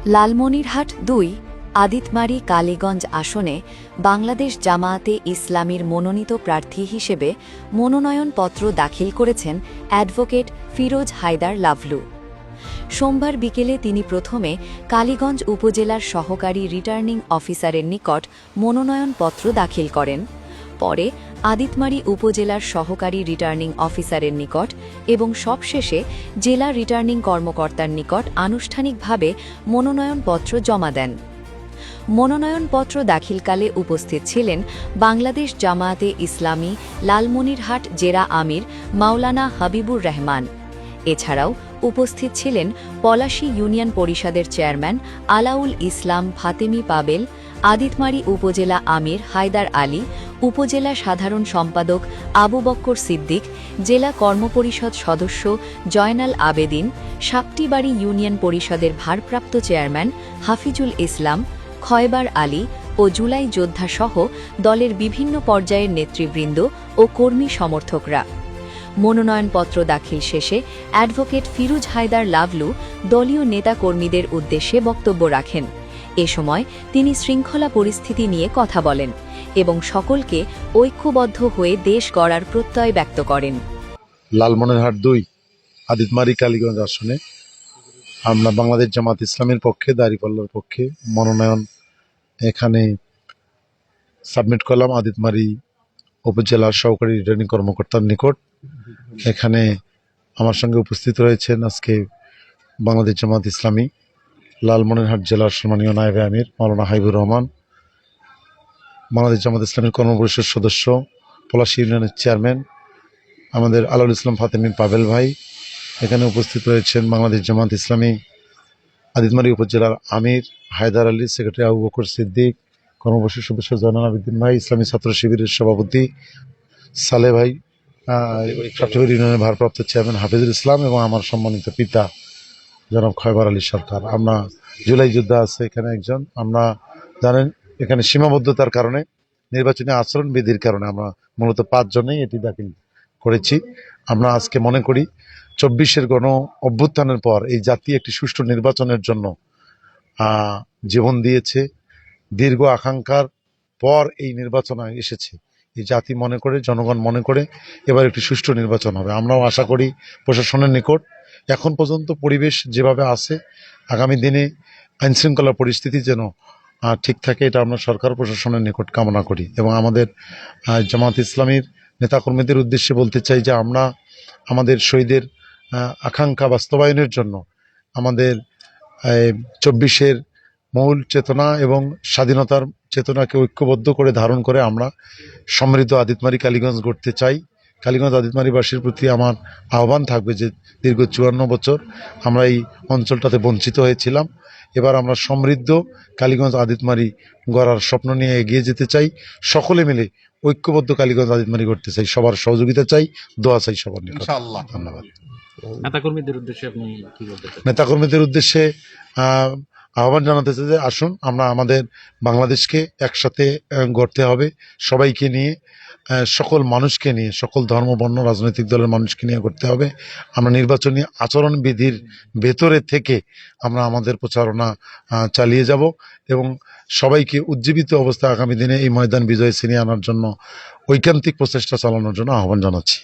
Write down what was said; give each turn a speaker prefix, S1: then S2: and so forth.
S1: লালমনিরহাট ২ আদিতমারি কালীগঞ্জ আসনে বাংলাদেশ জামায়াতে ইসলামীর মনোনীত প্রার্থী হিসেবে মনোনয়নপত্র দাখিল করেছেন অ্যাডভোকেট ফিরোজ হায়দার লাভলু। সোমবার বিকেলে তিনি প্রথমে কালীগঞ্জ উপজেলার সহকারী রিটার্নিং অফিসারের নিকট মনোনয়নপত্র দাখিল করেন। পরে আদিতমারি উপজেলার সহকারী রিটার্নিং অফিসারের নিকট এবং সবশেষে জেলা রিটার্নিং কর্মকর্তার নিকট আনুষ্ঠানিকভাবে মনোনয়নপত্র জমা দেন। মনোনয়নপত্র দাখিলকালে উপস্থিত ছিলেন বাংলাদেশ জামায়াতে ইসলামী লালমনিরহাট জেলা আমির মাওলানা হাবিবুর রহমান। এছাড়াও উপস্থিত ছিলেন পলাশী ইউনিয়ন পরিষদের চেয়ারম্যান আলাউল ইসলাম ফাতেমি পাবেল, আদিতমারি উপজেলা আমির হায়দার আলী, উপজেলা সাধারণ সম্পাদক আবু বক্কর সিদ্দিক, জেলা কর্মপরিষদ সদস্য জয়নাল আবেদিন, সাপটিবাড়ি ইউনিয়ন পরিষদের ভারপ্রাপ্ত চেয়ারম্যান হাফিজুল ইসলাম, খয়বার আলী ও জুলাই যোদ্ধা সহ দলের বিভিন্ন পর্যায়ের নেতৃবৃন্দ ও কর্মী সমর্থকরা। মনোনয়নপত্র দাখিল শেষে অ্যাডভোকেট ফিরোজ হায়দার লাভলু দলীয় নেতাকর্মীদের উদ্দেশ্যে বক্তব্য রাখেন। এ সময় তিনি শৃঙ্খলা পরিস্থিতি নিয়ে কথা বলেন এবং সকলকে ঐক্যবদ্ধ হয়ে দেশ গড়ার প্রত্যয় ব্যক্ত করেন।
S2: লালমনিরহাট ২ আদিতমারি কালীগঞ্জ আসনে আমরা বাংলাদেশ জামাত ইসলামের পক্ষে দাঁড়িপাল্লার পক্ষে মনোনয়ন এখানে সাবমিট করলাম আদিতমারি উপজেলার সহকারী রিটার্নিং কর্মকর্তার নিকট। এখানে আমার সঙ্গে উপস্থিত রয়েছেন আজকে বাংলাদেশ জামাত ইসলামী লালমনিরহাট জেলার সম্মানীয় নায়েবে আমির মাওলানা হাবিবুর রহমান, বাংলাদেশ জামাত ইসলামের কর্মপরিষদ সদস্য পলাশী ইউনিয়নের চেয়ারম্যান আমাদের আলাউল ইসলাম ফাতেমি পাবেল ভাই। এখানে উপস্থিত রয়েছেন বাংলাদেশ জামাত ইসলামী আদিতমারি উপজেলার আমির হায়দার আলী, সেক্রেটারি আবু বকর সিদ্দিক, কর্মপরিষদ সদস্য জয়নাল আবেদিন ভাই, ইসলামী ছাত্র শিবিরের সভাপতি সালে ভাই, সাপটিবাড়ি ইউনিয়নের ভারপ্রাপ্ত চেয়ারম্যান হাফিজুল ইসলাম এবং আমার সম্মানিত পিতা জনাব খয়বার আলী সরকার। আমরা জুলাই যোদ্ধা আছে এখানে একজন। আমরা জানেন এখানে সীমাবদ্ধতার কারণে নির্বাচনী আচরণ বিধির কারণে আমরা মূলত ৫ জনেই এটি দাখিল করেছি। আমরা আজকে মনে করি ২৪-এর গণ অভ্যুত্থানের পর এই জাতি একটি সুষ্ঠু নির্বাচনের জন্য জীবন দিয়েছে। দীর্ঘ আকাঙ্ক্ষার পর এই নির্বাচন এসেছে। এই জাতি মনে করে, জনগণ মনে করে এবার একটি সুষ্ঠু নির্বাচন হবে। আমরাও আশা করি প্রশাসনের নিকট এখন পর্যন্ত পরিবেশ যেভাবে আছে আগামী দিনে আইনশৃঙ্খলা পরিস্থিতি যেন ঠিক থাকে, এটা আমরা সরকার প্রশাসনের নিকট কামনা করি। এবং আমাদের জামাত ইসলামীর নেতাকর্মীদের উদ্দেশ্যে বলতে চাই যে আমরা আমাদের শহীদের আকাঙ্ক্ষা বাস্তবায়নের জন্য আমাদের ২৪-এর মূল চেতনা এবং স্বাধীনতার চেতনাকে ঐক্যবদ্ধ করে ধারণ করে আমরা সমৃদ্ধ আদিতমারি কালীগঞ্জ গড়তে চাই। কালীগঞ্জ আদিতমারিবাসীর প্রতি আমার আহ্বান থাকবে যে দীর্ঘ ৫৪ বছর আমরা এই অঞ্চলটাতে বঞ্চিত হয়েছিলাম। এবার আমরা সমৃদ্ধ কালীগঞ্জ আদিতমারি গড়ার স্বপ্ন নিয়ে এগিয়ে যেতে চাই। সকলে মিলে ঐক্যবদ্ধ কালীগঞ্জ আদিতমারি করতে চাই। সবার সহযোগিতা চাই, দোয়া চাই সবার নিকট। ধন্যবাদ।
S3: নেতাকর্মীদের উদ্দেশ্যে আপনি কি বলতে চান?
S2: নেতাকর্মীদের উদ্দেশ্যে আহ্বান জানাতে চাই যে আসুন আমরা আমাদের বাংলাদেশকে একসাথে গড়তে হবে, সবাইকে নিয়ে, সকল মানুষকে নিয়ে, সকল ধর্ম বর্ণ রাজনৈতিক দলের মানুষকে নিয়ে করতে হবে। আমরা নির্বাচনী আচরণ বিধির ভেতরে থেকে আমরা আমাদের প্রচারণা চালিয়ে যাব এবং সবাইকে উজ্জীবিত অবস্থায় আগামী দিনে এই ময়দান বিজয় ছিনিয়ে আনার জন্য ঐকান্তিক প্রচেষ্টা চালানোর জন্য আহ্বান জানাচ্ছি।